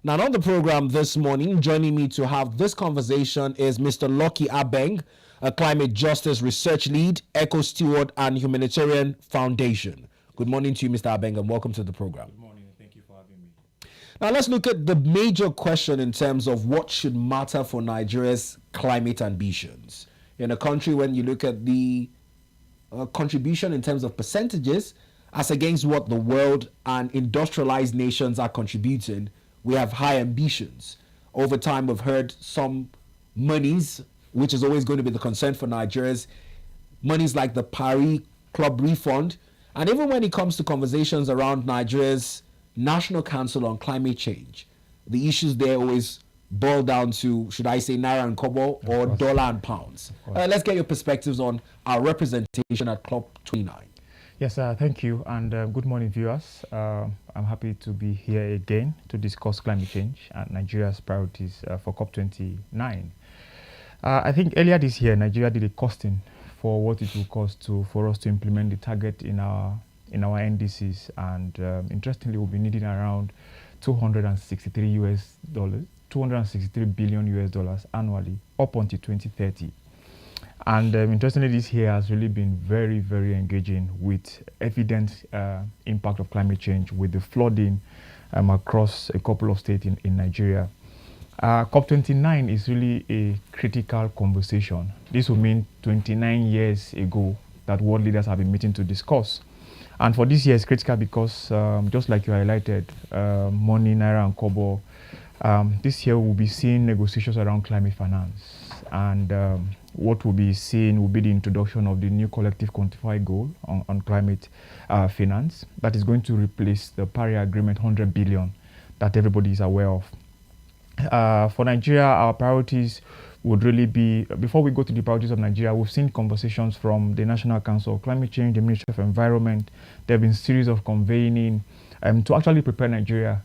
Now, on the program this morning, joining me to have this conversation is Mr. Lucky Abeng, a climate justice research lead, EcoSteward and Humanitarian Foundation. Good morning to you, Mr. Abeng, and welcome to the program. Good morning, and thank you for having me. Now, let's look at the major question in terms of what should matter for Nigeria's climate ambitions. In a country, when you look at the contribution in terms of percentages as against what the world and industrialized nations are contributing, we have high ambitions. Over time, we've heard some monies, which is always going to be the concern for Nigerians, monies like the Paris Club refund. And even when it comes to conversations around Nigeria's National Council on Climate Change, the issues there always boil down to, should I say, naira and kobo or dollar and pounds. Let's get your perspectives on our representation at Club 29. Yes, thank you, and good morning, viewers. I'm happy to be here again to discuss climate change and Nigeria's priorities for COP29. I think earlier this year, Nigeria did a costing for what it will cost for us to implement the target in our NDCs, and interestingly, we'll be needing around 263 billion US dollars annually up until 2030. And interestingly, this year has really been very, very engaging with evident impact of climate change with the flooding across a couple of states in Nigeria. COP29 is really a critical conversation. This will mean 29 years ago that world leaders have been meeting to discuss. And for this year, it's critical because, just like you highlighted, money, naira and kobo, this year we'll be seeing negotiations around climate finance. And what we'll be seeing will be the introduction of the new collective quantified goal on climate finance that is going to replace the Paris Agreement 100 billion that everybody is aware of. For Nigeria, our priorities would really be, before we go to the priorities of Nigeria, we've seen conversations from the National Council of Climate Change, the Ministry of Environment. There have been a series of convening to actually prepare Nigeria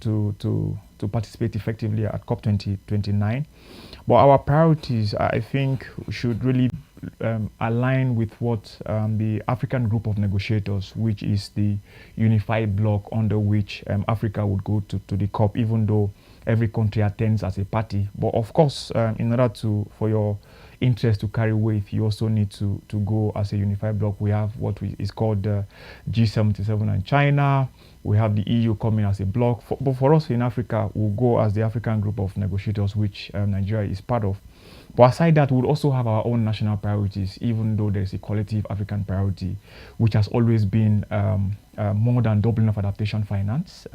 to participate effectively at COP29. But our priorities, I think, should really align with what the African group of negotiators, which is the unified bloc under which Africa would go to the COP, even though every country attends as a party. But of course, in order for your interest to carry weight, you also need to go as a unified bloc. We have what is called G77 and China. We have the EU coming as a bloc. But for us in Africa, we'll go as the African group of negotiators, which Nigeria is part of. But aside that, we'll also have our own national priorities, even though there's a collective African priority, which has always been more than doubling of adaptation finance.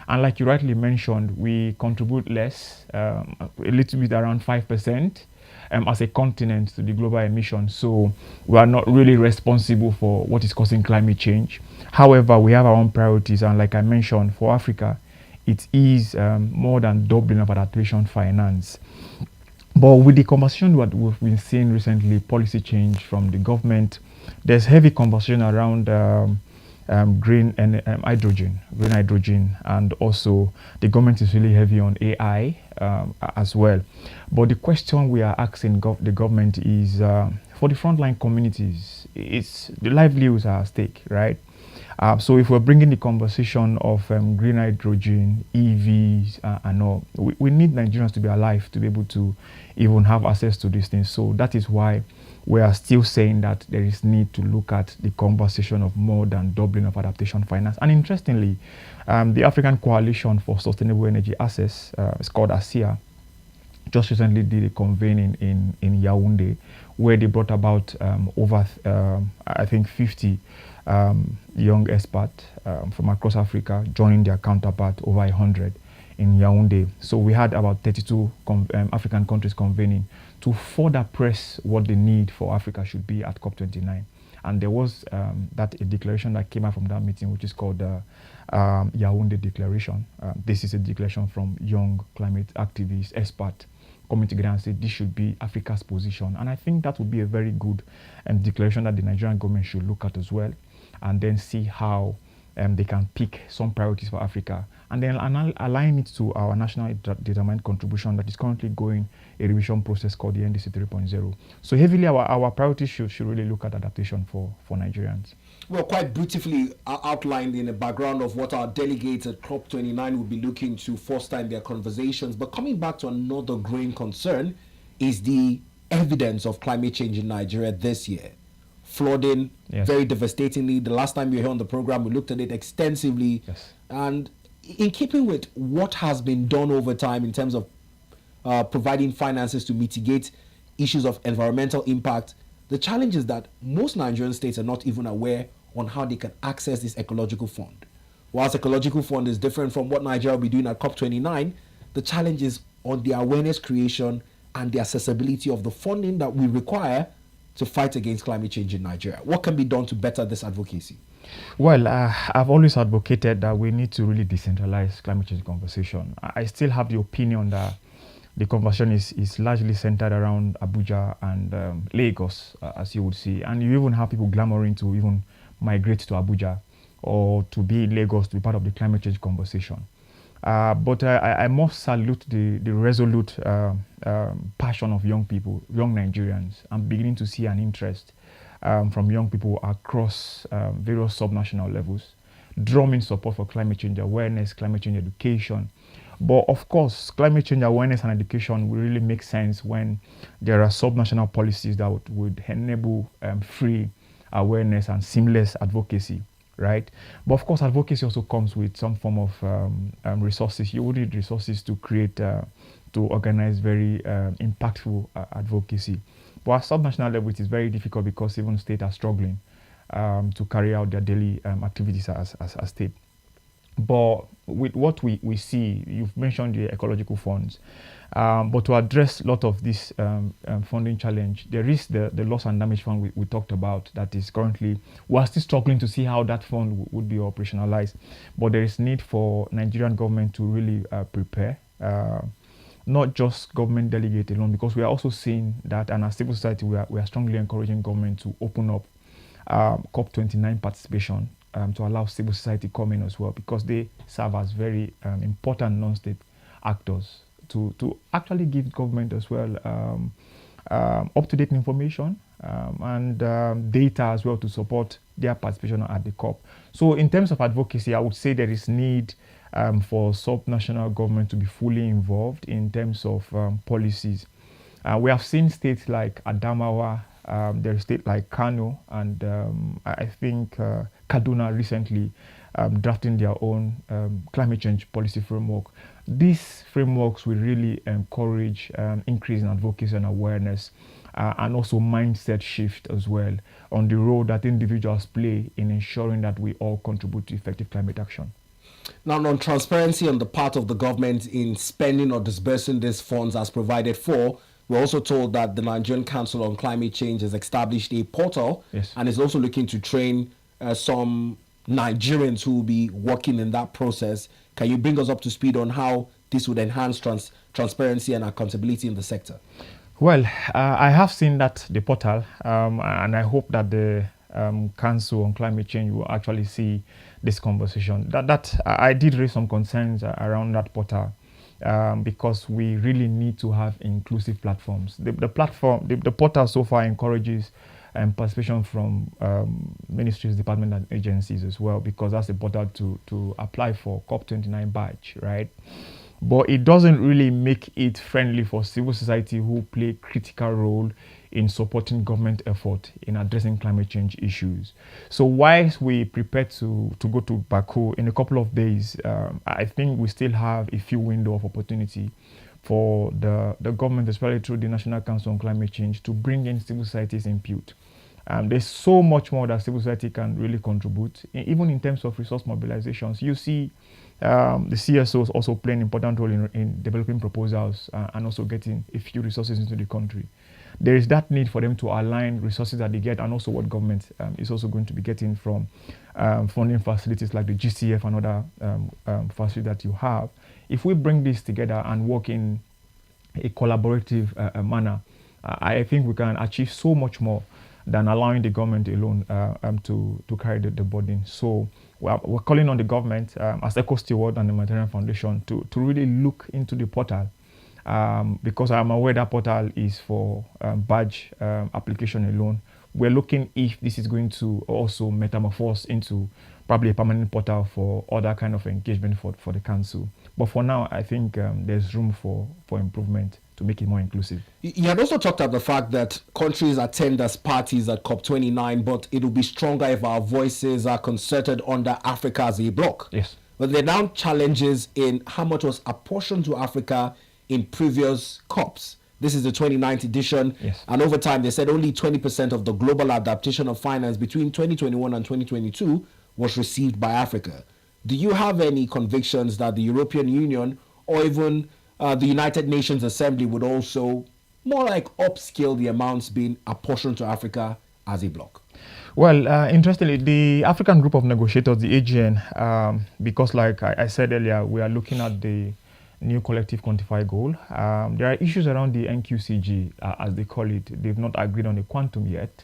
And like you rightly mentioned, we contribute less, a little bit around 5%. As a continent to the global emissions, so we are not really responsible for what is causing climate change. However, we have our own priorities, and like I mentioned, for Africa, it is more than doubling of adaptation finance. But with the conversation that we've been seeing recently, policy change from the government, there's heavy conversation around green hydrogen, and also the government is really heavy on AI as well. But the question we are asking the government is for the frontline communities, the livelihoods are at stake, right? So if we're bringing the conversation of green hydrogen, EVs, and all, we need Nigerians to be alive to be able to even have access to these things. So that is why we are still saying that there is need to look at the conversation of more than doubling of adaptation finance. And interestingly, the African Coalition for Sustainable Energy Access, it's called ASEA, just recently did a convening in Yaoundé, where they brought about over, I think, 50 young experts from across Africa joining their counterpart, over 100 in Yaoundé. So we had about 32 African countries convening to further press what the need for Africa should be at COP29. And there was a declaration that came out from that meeting, which is called the Yaoundé Declaration. This is a declaration from young climate activists, experts, coming together and say this should be Africa's position. And I think that would be a very good declaration that the Nigerian government should look at as well, and then see how they can pick some priorities for Africa and then align it to our national determined contribution that is currently going a revision process called the NDC 3.0. So heavily our priorities should really look at adaptation for Nigerians. Well, quite beautifully outlined in the background of what our delegates at COP29 will be looking to foster in their conversations. But coming back to another growing concern is the evidence of climate change in Nigeria this year. Flooding, Yes. very devastatingly. The last time you were here on the program, we looked at it extensively. Yes. And in keeping with what has been done over time in terms of providing finances to mitigate issues of environmental impact, the challenge is that most Nigerian states are not even aware on how they can access this ecological fund. Whilst ecological fund is different from what Nigeria will be doing at COP29, the challenge is on the awareness creation and the accessibility of the funding that we require to fight against climate change in Nigeria. What can be done to better this advocacy? Well, I've always advocated that we need to really decentralize climate change conversation. I still have the opinion that the conversation is largely centered around Abuja and Lagos, as you would see. And you even have people clamoring to even migrate to Abuja or to be in Lagos to be part of the climate change conversation. But I must salute the resolute passion of young people, young Nigerians. I'm beginning to see an interest from young people across various subnational levels, drumming support for climate change awareness, climate change education. But of course, climate change awareness and education will really make sense when there are subnational policies that would enable free awareness and seamless advocacy, right? But of course, advocacy also comes with some form of resources. You would need resources to create, to organize very impactful advocacy. But at subnational level, it is very difficult because even states are struggling to carry out their daily activities as state. But with what we see, you've mentioned the ecological funds, but to address a lot of this funding challenge, there is the loss and damage fund we talked about that is currently, we're still struggling to see how that fund would be operationalized. But there is need for Nigerian government to really prepare, not just government delegate alone, because we are also seeing that, and as civil society, we are strongly encouraging government to open up COP29 participation to allow civil society come in as well, because they serve as very important non-state actors to actually give government as well up-to-date information and data as well to support their participation at the COP. So in terms of advocacy, I would say there is need for subnational government to be fully involved in terms of policies. We have seen states like Adamawa, there are states like Kano, and I think Kaduna recently drafting their own climate change policy framework. These frameworks will really encourage increase in advocacy and awareness and also mindset shift as well on the role that individuals play in ensuring that we all contribute to effective climate action. Now, on transparency on the part of the government in spending or disbursing these funds as provided for, we're also told that the Nigerian Council on Climate Change has established a portal. Yes. And is also looking to train some Nigerians who will be working in that process. Can you bring us up to speed on how this would enhance transparency and accountability in the sector? Well, I have seen that, the portal, and I hope that the Council on Climate Change will actually see this conversation. That I did raise some concerns around that portal because we really need to have inclusive platforms. The portal so far encourages participation from ministries, departments, and agencies as well, because that's important to apply for COP29 badge, right? But it doesn't really make it friendly for civil society who play critical role in supporting government effort in addressing climate change issues. So whilst we prepare to go to Baku in a couple of days, I think we still have a few window of opportunity for the government, especially through the National Council on Climate Change, to bring in civil society's input. There's so much more that civil society can really contribute, even in terms of resource mobilizations. You see the CSOs also play an important role in developing proposals and also getting a few resources into the country. There is that need for them to align resources that they get and also what government is also going to be getting from funding facilities like the GCF and other facilities that you have. If we bring this together and work in a collaborative manner, I think we can achieve so much more than allowing the government alone to carry the burden. So we're calling on the government as EcoSteward and the Humanitarian Foundation to really look into the portal, because I'm aware that portal is for badge application alone. we're looking if this is going to also metamorphose into probably a permanent portal for other kind of engagement for the council. But for now, I think there's room for improvement to make it more inclusive. You had also talked about the fact that countries attend as parties at COP29, but it will be stronger if our voices are concerted under Africa as a bloc. Yes. But there are now challenges in how much was apportioned to Africa in previous COPs. This is the 29th edition. Yes. And over time, they said only 20% of the global adaptation of finance between 2021 and 2022 was received by Africa. Do you have any convictions that the European Union or even the United Nations Assembly would also more like upscale the amounts being apportioned to Africa as a bloc? Well, interestingly, the African Group of Negotiators, the AGN, because like I said earlier, we are looking at the new collective quantified goal. There are issues around the NQCG, as they call it. They've not agreed on the quantum yet.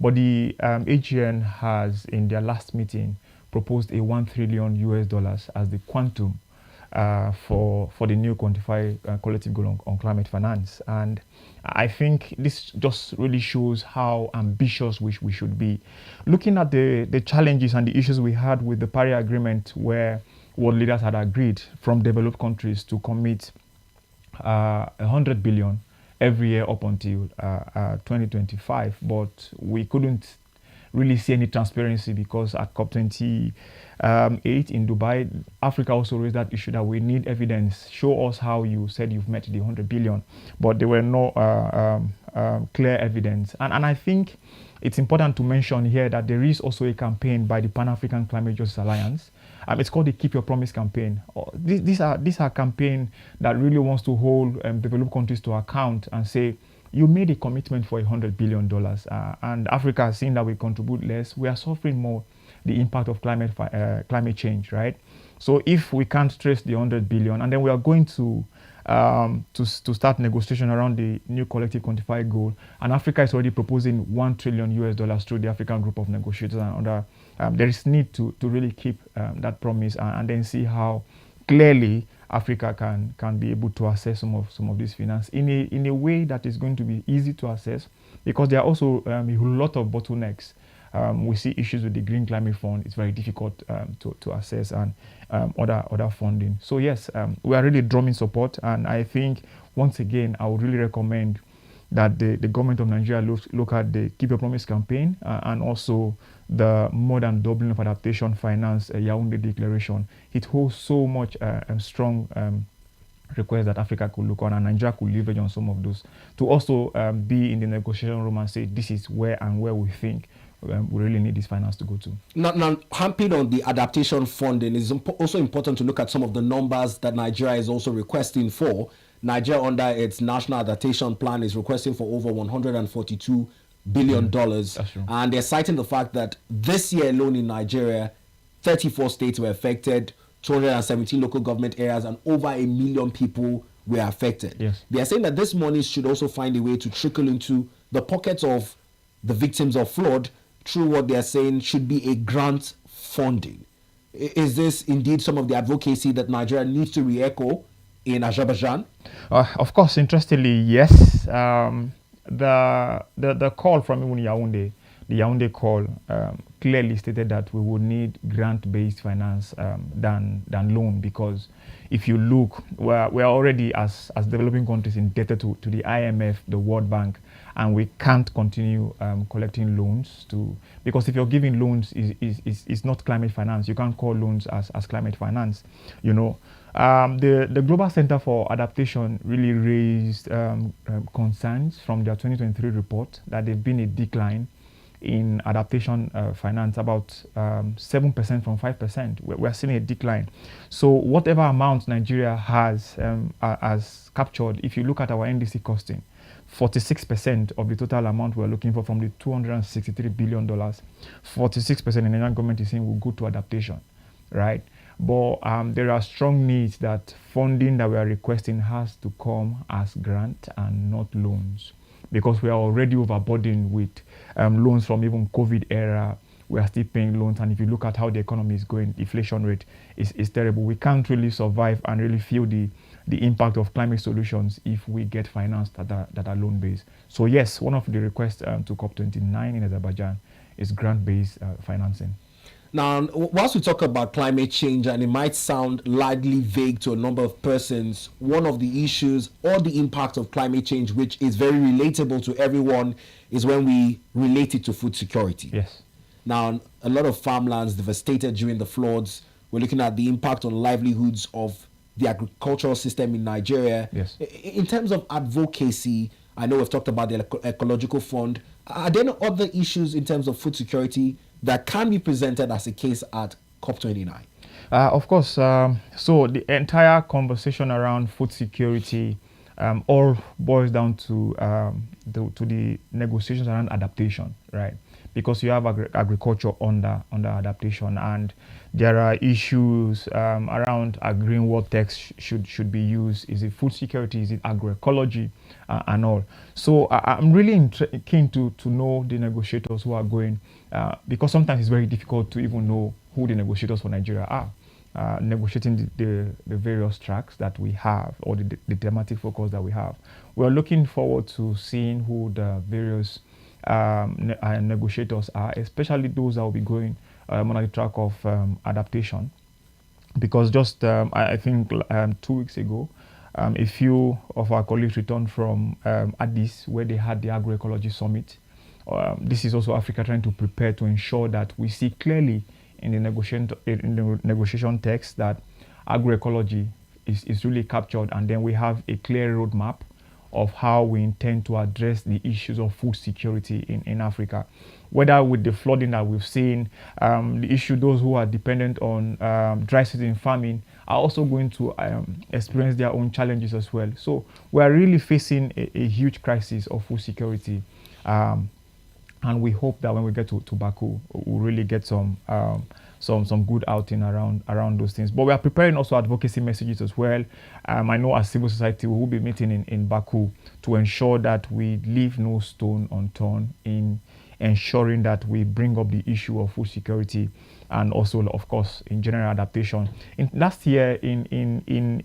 But the AGN has, in their last meeting, proposed a $1 trillion as the quantum for the new quantified collective goal on climate finance. And I think this just really shows how ambitious we should be. Looking at the challenges and the issues we had with the Paris Agreement, where world leaders had agreed from developed countries to commit 100 billion every year up until 2025, but we couldn't really see any transparency because at COP28 in Dubai, Africa also raised that issue that we need evidence. Show us how you said you've met the 100 billion, but there were no clear evidence. And I think it's important to mention here that there is also a campaign by the Pan-African Climate Justice Alliance. It's called the Keep Your Promise campaign. These are campaigns that really wants to hold developed countries to account and say, you made a commitment for $100 billion, and Africa has seen that we contribute less. We are suffering more the impact of climate change, right? So if we can't trace the 100 billion, and then we are going to start negotiation around the new collective quantified goal, and Africa is already proposing $1 trillion through the African Group of Negotiators and other. There is need to really keep that promise and then see how clearly Africa can be able to access some of this finance in a way that is going to be easy to access, because there are also a lot of bottlenecks. We see issues with the Green Climate Fund. It's very difficult to access, and other funding. So yes, we are really drumming support, and I think once again I would really recommend that the government of Nigeria look at the Keep Your Promise campaign and also the more than doubling of adaptation finance Yaoundé declaration. It holds so much strong requests that Africa could look on, and Nigeria could leverage on some of those to also be in the negotiation room and say this is where we think we really need this finance to go to. Now, hampering on the adaptation funding, is also important to look at some of the numbers that Nigeria is also requesting for. Nigeria, under its national adaptation plan, is requesting for over $142 billion. That's true. And they're citing the fact that this year alone in Nigeria, 34 states were affected, 217 local government areas, and over 1 million people were affected. Yes. They are saying that this money should also find a way to trickle into the pockets of the victims of flood through what they are saying should be a grant funding. Is this indeed some of the advocacy that Nigeria needs to re-echo in Azerbaijan? Of course, interestingly, yes. The call from even Yaoundé, the Yaoundé call clearly stated that we would need grant-based finance than loan, because if you look, we're already as developing countries indebted to the IMF, the World Bank, and we can't continue collecting loans because if you're giving loans is not climate finance. You can't call loans as climate finance, you know. The Global Center for Adaptation really raised concerns from their 2023 report that there's been a decline in adaptation finance, about 7% from 5%. We're seeing a decline. So whatever amount Nigeria has captured, if you look at our NDC costing, 46% of the total amount we're looking for from the $263 billion, 46% in the Nigerian government is saying will go to adaptation, right? But there are strong needs that funding that we are requesting has to come as grant and not loans, because we are already overburdened with loans from even COVID era. We are still paying loans, and if you look at how the economy is going, inflation rate is terrible. We can't really survive and really feel the the impact of climate solutions if we get finance that are loan-based. So yes, one of the requests to COP29 in Azerbaijan is grant-based financing. Now, whilst we talk about climate change, and it might sound lightly vague to a number of persons, one of the issues or the impact of climate change, which is very relatable to everyone, is when we relate it to food security. Yes. Now, a lot of farmlands devastated during the floods. We're looking at the impact on livelihoods of the agricultural system in Nigeria. Yes. In terms of advocacy, I know we've talked about the ecological fund. Are there no other issues in terms of food security that can be presented as a case at COP29? Of course. So the entire conversation around food security all boils down to the negotiations around adaptation, right? Because you have agriculture under adaptation, and there are issues around agreeing what text should be used. Is it food security? Is it agroecology? And all. So I'm really keen to know the negotiators who are going, because sometimes it's very difficult to even know who the negotiators for Nigeria are. Negotiating the various tracks that we have, or the thematic focus that we have. We're looking forward to seeing who the various negotiators are, especially those that will be going on the track of adaptation. Because just I think 2 weeks ago, a few of our colleagues returned from Addis, where they had the agroecology summit. This is also Africa trying to prepare to ensure that we see clearly in the negotiation text that agroecology is really captured, and then we have a clear roadmap of how we intend to address the issues of food security in Africa. Whether with the flooding that we've seen, the issue those who are dependent on dry season farming are also going to experience their own challenges as well. So we are really facing a huge crisis of food security. And we hope that when we get to Baku, we'll really get some good outing around those things. But we are preparing also advocacy messages as well. I know as civil society, we will be meeting in Baku to ensure that we leave no stone unturned in ensuring that we bring up the issue of food security, and also, of course, in general adaptation. Last year in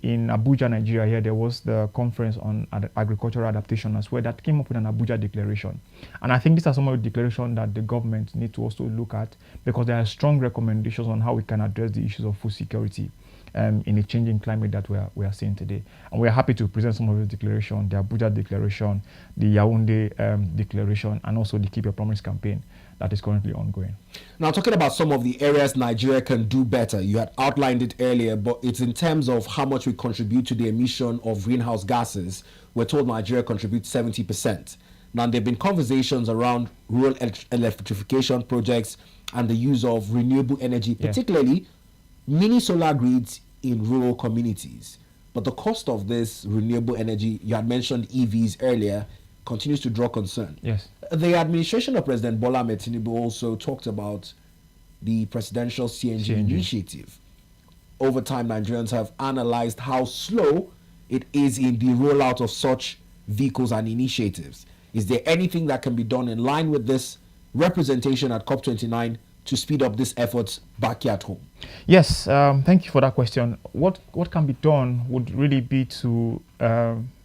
Abuja, Nigeria, here there was the conference on agricultural adaptation as well that came up with an Abuja declaration. And I think these are some of the declarations that the government need to also look at, because there are strong recommendations on how we can address the issues of food security in a changing climate that we are seeing today. And we are happy to present some of the declaration, the Abuja declaration, the Yaoundé declaration, and also the Keep Your Promise campaign that is currently ongoing. Now, talking about some of the areas Nigeria can do better, you had outlined it earlier, but it's in terms of how much we contribute to the emission of greenhouse gases. We're told Nigeria contributes 70%. Now, there have been conversations around rural electrification projects and the use of renewable energy, particularly mini solar grids in rural communities. But the cost of this renewable energy, you had mentioned EVs earlier, continues to draw concern. Yes. The administration of President Bola Ahmed Tinubu also talked about the presidential CNG initiative. Over time, Nigerians have analyzed how slow it is in the rollout of such vehicles and initiatives. Is there anything that can be done in line with this representation at COP29 to speed up these efforts back here at home? Yes, thank you for that question. What can be done would really be to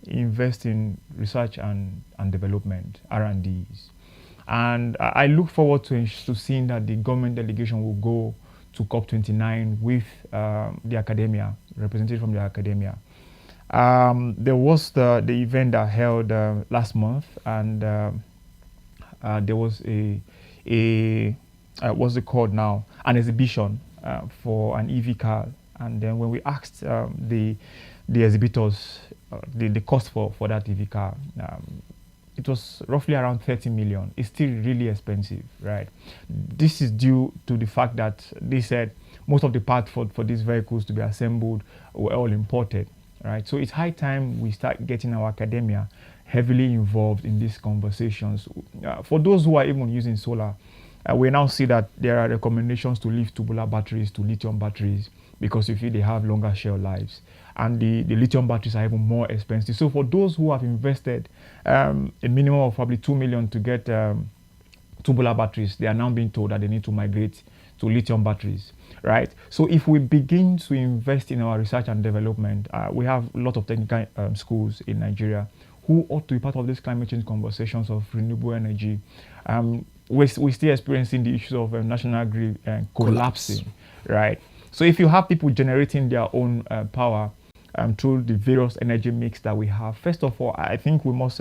invest in research and development, R&Ds. And I look forward to seeing that the government delegation will go to COP29 with the academia, represented from the academia. There was the event that held last month, and there was what's it called now? An exhibition for an EV car. And then when we asked the exhibitors the cost for that EV car, it was roughly around 30 million. It's still really expensive, right? This is due to the fact that they said most of the parts for these vehicles to be assembled were all imported, right? So it's high time we start getting our academia heavily involved in these conversations. For those who are even using solar, we now see that there are recommendations to leave tubular batteries to lithium batteries, because you feel they have longer shelf lives. And the lithium batteries are even more expensive. So for those who have invested a minimum of probably 2 million to get tubular batteries, they are now being told that they need to migrate to lithium batteries, right? So if we begin to invest in our research and development, we have a lot of technical schools in Nigeria who ought to be part of this climate change conversations of renewable energy. We're still experiencing the issues of national grid collapsing, right? So if you have people generating their own power through the various energy mix that we have, first of all, I think we must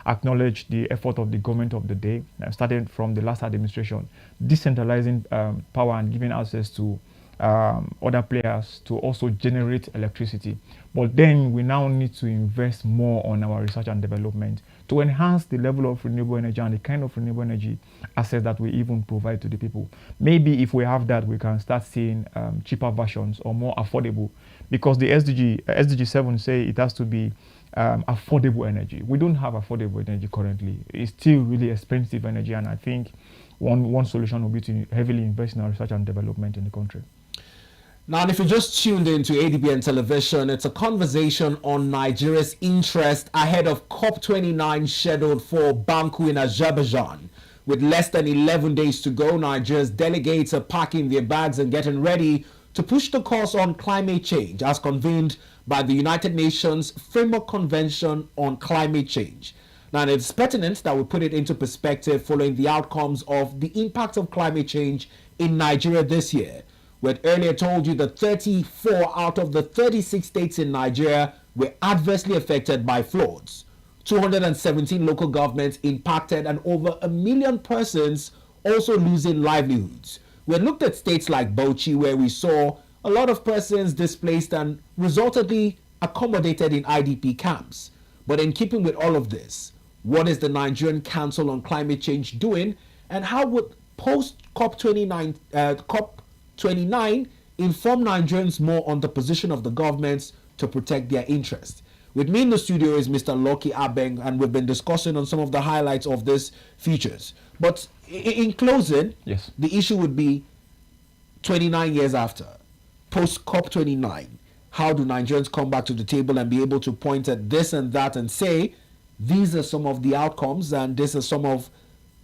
acknowledge the effort of the government of the day, starting from the last administration, decentralizing power and giving access to other players to also generate electricity. But then we now need to invest more on our research and development to enhance the level of renewable energy and the kind of renewable energy assets that we even provide to the people. Maybe if we have that, we can start seeing cheaper versions or more affordable, because the SDG 7 say it has to be affordable energy. We don't have affordable energy currently. It's still really expensive energy, and I think one solution will be to heavily invest in our research and development in the country. Now, and if you just tuned into ADBN television, it's a conversation on Nigeria's interest ahead of COP29 scheduled for Baku in Azerbaijan. With less than 11 days to go, Nigeria's delegates are packing their bags and getting ready to push the course on climate change as convened by the United Nations Framework Convention on Climate Change. Now, it's pertinent that we put it into perspective following the outcomes of the impact of climate change in Nigeria this year. We had earlier told you that 34 out of the 36 states in Nigeria were adversely affected by floods. 217 local governments impacted and over 1 million persons also losing livelihoods. We had looked at states like Bauchi, where we saw a lot of persons displaced and resultantly accommodated in IDP camps. But in keeping with all of this, what is the Nigerian Council on Climate Change doing, and how would post-COP29 inform Nigerians more on the position of the governments to protect their interests? With me in the studio is Mr. Lucky Abeng, and we've been discussing on some of the highlights of these features. But in closing, yes, the issue would be 29 years after, post-COP29, how do Nigerians come back to the table and be able to point at this and that and say, these are some of the outcomes and these are some of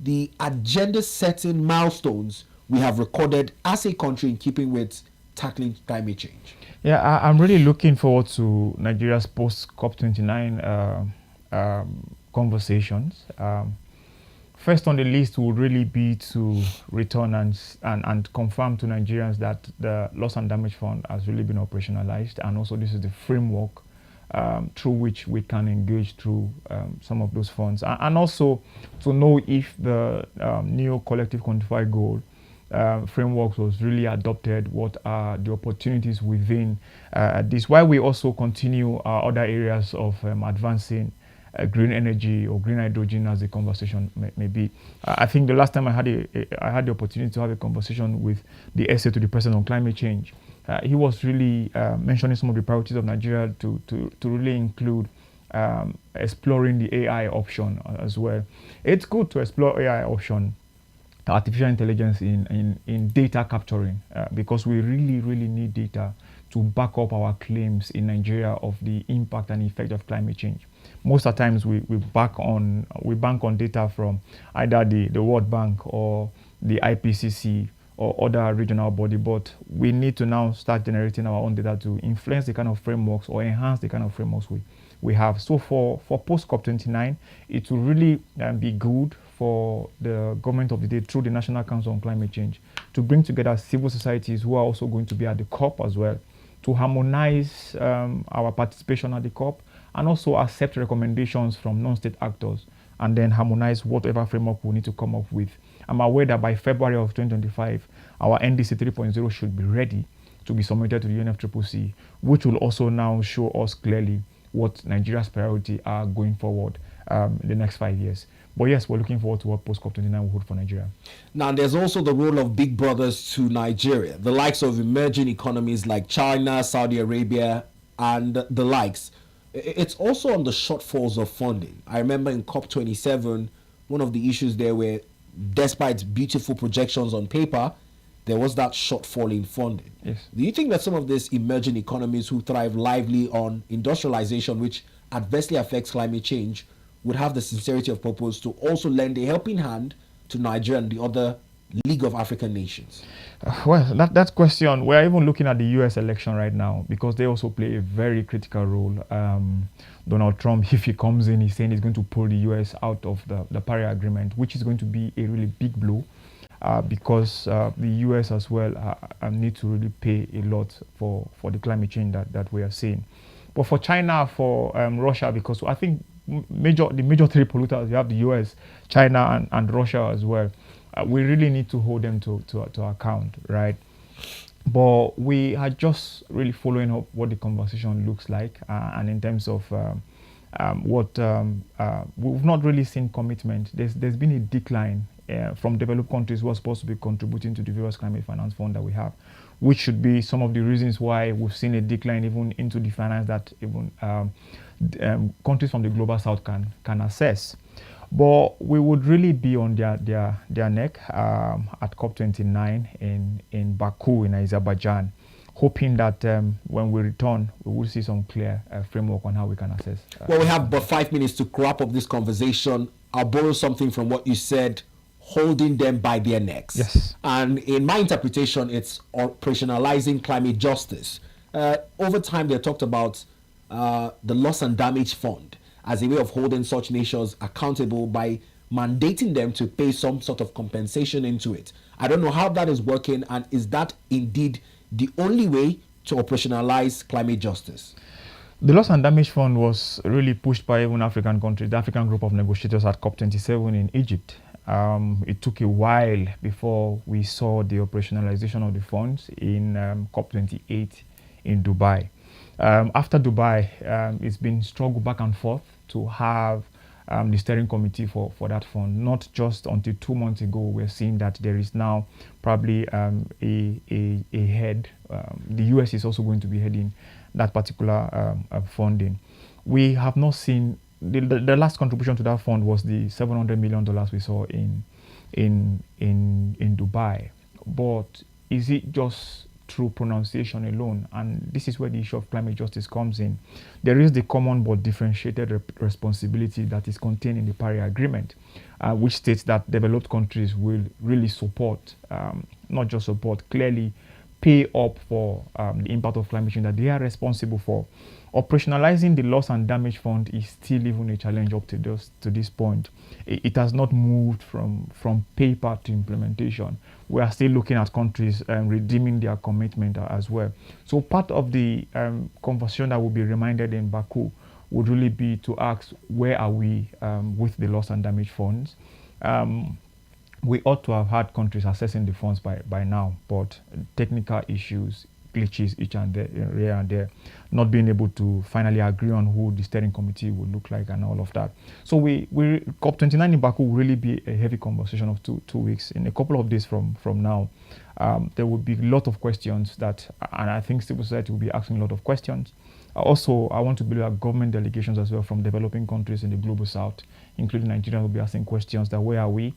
the agenda-setting milestones we have recorded as a country in keeping with tackling climate change? Yeah, I'm really looking forward to Nigeria's post-COP29 conversations. First on the list would really be to return and confirm to Nigerians that the loss and damage fund has really been operationalized, and also this is the framework through which we can engage through some of those funds, and also to know if the new collective quantified goal framework was really adopted, what are the opportunities within this, while we also continue other areas of advancing green energy or green hydrogen, as the conversation may be. I think the last time I had the opportunity to have a conversation with the essay to the President on climate change, he was really mentioning some of the priorities of Nigeria to really include exploring the AI option as well. It's good to explore AI option, artificial intelligence in data capturing, because we really need data to back up our claims in Nigeria of the impact and effect of climate change. Most of the times we bank on data from either the World Bank or the IPCC or other regional body, but we need to now start generating our own data to influence the kind of frameworks or enhance the kind of frameworks we have. So for post-COP29, it will really be good for the government of the day through the National Council on Climate Change to bring together civil societies who are also going to be at the COP as well, to harmonize our participation at the COP and also accept recommendations from non-state actors and then harmonize whatever framework we need to come up with. I'm aware that by February of 2025, our NDC 3.0 should be ready to be submitted to the UNFCCC, which will also now show us clearly what Nigeria's priorities are going forward in the next 5 years. But yes, we're looking forward to what post-COP29 will hold for Nigeria. Now, there's also the role of big brothers to Nigeria, the likes of emerging economies like China, Saudi Arabia, and the likes. It's also on the shortfalls of funding. I remember in COP27, one of the issues there were, despite beautiful projections on paper, there was that shortfall in funding. Yes. Do you think that some of these emerging economies who thrive lively on industrialization, which adversely affects climate change, would have the sincerity of purpose to also lend a helping hand to Nigeria and the other League of African Nations? Well, that question, we're even looking at the US election right now because they also play a very critical role. Donald Trump, if he comes in, he's saying he's going to pull the US out of the Paris Agreement, which is going to be a really big blow because the US as well need to really pay a lot for the climate change that we are seeing. But for China, for Russia, because I think the major three polluters, you have the US, China, and Russia as well. We really need to hold them to account, right? But we are just really following up what the conversation looks like, and in terms of we've not really seen commitment. There's been a decline from developed countries who are supposed to be contributing to the various climate finance fund that we have, which should be some of the reasons why we've seen a decline even into the finance that even countries from the global south can access. But we would really be on their neck at COP29 in Baku in Azerbaijan, hoping that when we return, we will see some clear framework on how we can assess. Well, we have about 5 minutes to wrap up this conversation. I'll borrow something from what you said, holding them by their necks. Yes. And in my interpretation, it's operationalizing climate justice. Over time, they talked about the loss and damage fund as a way of holding such nations accountable by mandating them to pay some sort of compensation into it. I don't know how that is working, and is that indeed the only way to operationalize climate justice? The loss and damage fund was really pushed by even African countries, the African group of negotiators at COP27 in Egypt. It took a while before we saw the operationalization of the funds in COP28 in Dubai. After Dubai, it's been struggled back and forth to have the steering committee for that fund. Not just until 2 months ago, we're seeing that there is now probably a head. The US is also going to be heading that particular funding. We have not seen, the last contribution to that fund was the $700 million we saw in Dubai. But is it just through pronunciation alone? And this is where the issue of climate justice comes in. There is the common but differentiated responsibility that is contained in the Paris Agreement, which states that developed countries will really support, not just support, clearly pay up for the impact of climate change that they are responsible for. Operationalizing the loss and damage fund is still even a challenge up to this point. It has not moved from paper to implementation. We are still looking at countries redeeming their commitment as well. So part of the conversation that will be reminded in Baku would really be to ask, where are we with the loss and damage funds? We ought to have had countries assessing the funds by now, but technical issues, glitches here and there, not being able to finally agree on who the steering committee would look like and all of that. So COP29 in Baku will really be a heavy conversation of two weeks. In a couple of days from now, there will be a lot of questions and I think civil society will be asking a lot of questions. Also, I want to build up government delegations as well from developing countries in the global south, including Nigeria, will be asking questions that where are we?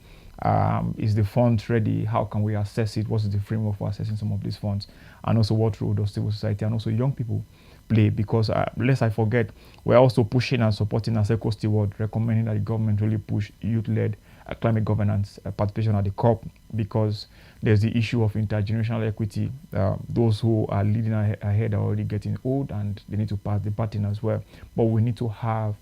Is the fund ready? How can we assess it? What is the framework for assessing some of these funds? And also, what role does civil society and also young people play? Because lest I forget, we're also pushing and supporting as EcoSteward, recommending that the government really push youth-led climate governance participation at the COP, because there's the issue of intergenerational equity. Those who are leading ahead are already getting old and they need to pass the baton as well. But we need to have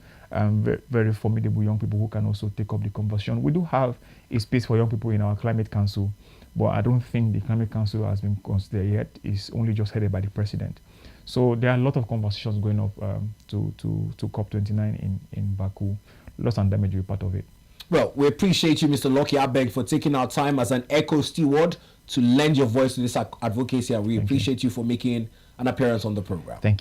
very formidable young people who can also take up the conversation. We do have a space for young people in our Climate Council, but I don't think the Climate Council has been considered yet. It's only just headed by the president. So there are a lot of conversations going up to COP29 in Baku. Loss and damage will be part of it. Well, we appreciate you, Mr. Lucky Abeng, for taking our time as an EcoSteward to lend your voice to this advocacy, and we appreciate you for making an appearance on the program. Thank you.